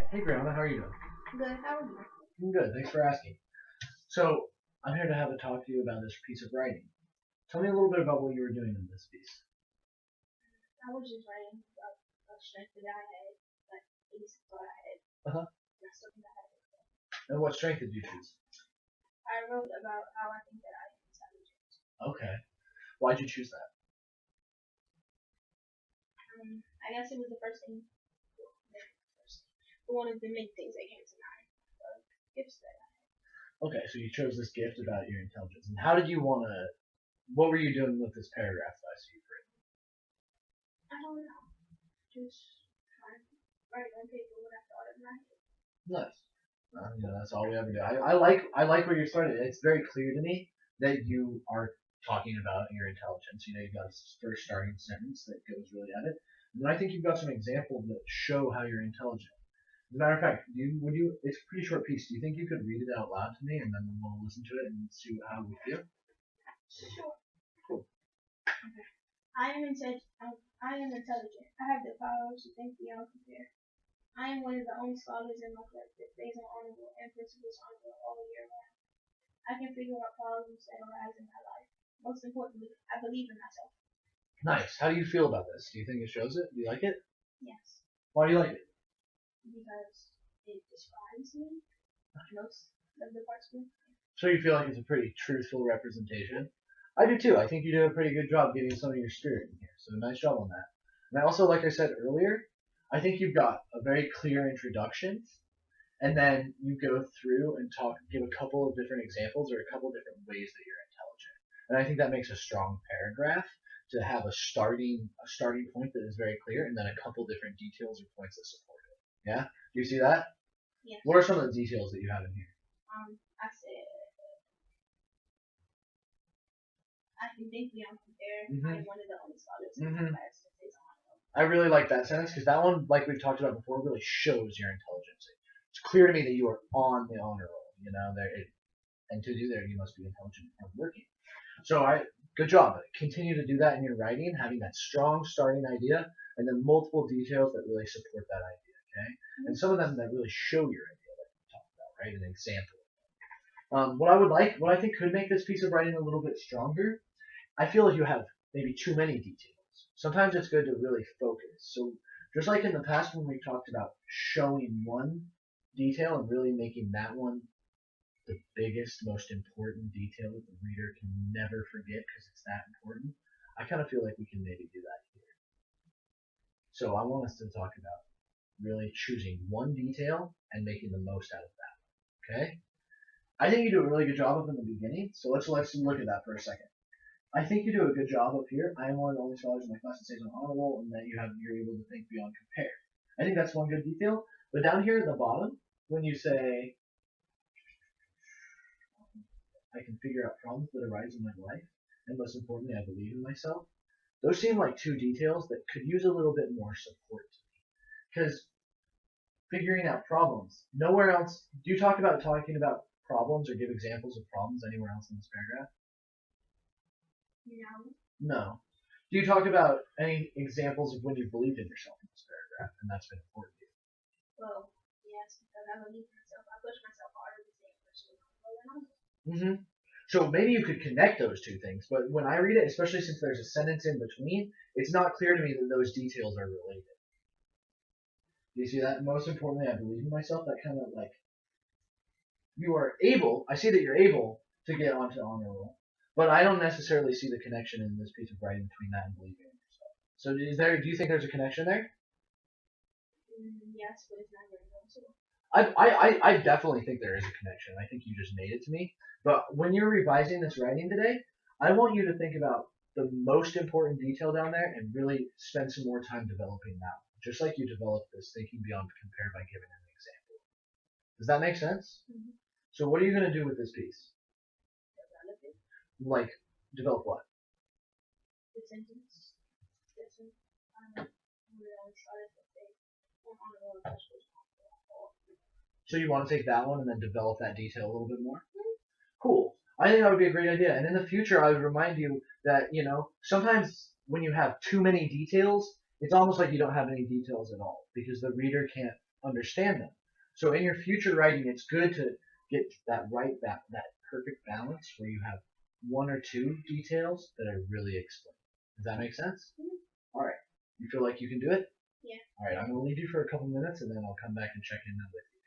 Hey, Brianna, how are you doing? Good. How are you? I'm good, thanks for asking. So, I'm here to have a talk to you about this piece of writing. Tell me a little bit about what you were doing in this piece. I was just writing about a strength that I had, like things that I had, Uh-huh. something that I had. And what strength did you choose? I wrote about how I think that I am intelligent. Okay. Why'd you choose that? I guess it was the first thing, one of the main things that came to mind. Gifts that Okay, so you chose this gift about your intelligence. And how did you want to, what were you doing with this paragraph that I see you've written? I don't know. Just trying to write on paper what I thought in my head. Nice. That's all we ever do. I like where you started. It's very clear to me that you are talking about your intelligence. You've got a first starting sentence that goes really at it. And then I think you've got some examples that show how you're intelligent. As a matter of fact, it's a pretty short piece. Do you think you could read it out loud to me and then we'll listen to it and see how we feel? Sure. Cool. Okay. I am intelligent. I have the power to think beyond compare. I am one of the only scholars in my class that stays on honorable and principles honorable all year round. I can figure out problems that arise in my life. Most importantly, I believe in myself. Nice. How do you feel about this? Do you think it shows it? Do you like it? Yes. Why do you like it? Because it describes me. Most of the parts of me. So you feel like it's a pretty truthful representation? I do too. I think you do a pretty good job getting some of your spirit in here. So nice job on that. And I also, like I said earlier, I think you've got a very clear introduction, and then you go through and give a couple of different examples or a couple of different ways that you're intelligent. And I think that makes a strong paragraph to have a starting point that is very clear, and then a couple different details or points that support it. Yeah? Do you see that? Yes. What are some of the details that you have in here? I said I can think beyond compare. I'm one of the only scholars in the class that stays on honorable. I really like that sentence because that one, like we've talked about before, really shows your intelligence. It's clear to me that you are on the honor roll. And to do that, you must be intelligent and working. So good job. Continue to do that in your writing, having that strong starting idea, and then multiple details that really support that idea. Okay, and some of them that really show your idea that you talked about, right? An example. What I think could make this piece of writing a little bit stronger. I feel like you have maybe too many details. Sometimes it's good to really focus. So just like in the past when we talked about showing one detail and really making that one the biggest, most important detail that the reader can never forget because it's that important, I kind of feel like we can maybe do that here. So I want us to talk about really choosing one detail and making the most out of that. Okay? I think you do a really good job of in the beginning, so let's look at that for a second. I think you do a good job up here. I am one of the only scholars in my class that stays on honor roll, and that you're able to think beyond compare. I think that's one good detail. But down here at the bottom, when you say, I can figure out problems that arise in my life, and most importantly, I believe in myself, those seem like two details that could use a little bit more support to me. Because figuring out problems, nowhere else, do you talking about problems or give examples of problems anywhere else in this paragraph? No. No. Do you talk about any examples of when you believed in yourself in this paragraph, and that's been important to you? Well, yes, because I believe in myself. I push myself harder to stay personally Mm-hmm. So maybe you could connect those two things, but when I read it, especially since there's a sentence in between, it's not clear to me that those details are related. Do you see that? Most importantly, I believe in myself. That kind of like I see that you're able to get onto honor roll, but I don't necessarily see the connection in this piece of writing between that and believing in yourself. So do you think there's a connection there? Yes, but it's not very noticeable. I definitely think there is a connection. I think you just made it to me. But when you're revising this writing today, I want you to think about the most important detail down there and really spend some more time developing that, just like you developed this thinking beyond compare by giving an example. Does that make sense? Mm-hmm. So what are you going to do with this piece? Develop it. Like, develop what? The sentence. So you want to take that one and then develop that detail a little bit more? Cool. I think that would be a great idea. And in the future, I would remind you that, sometimes when you have too many details, it's almost like you don't have any details at all because the reader can't understand them. So in your future writing, it's good to get that perfect balance where you have one or two details that are really explained. Does that make sense? Mhm. All right. You feel like you can do it? Yeah. All right. I'm gonna leave you for a couple minutes, and then I'll come back and check in with you.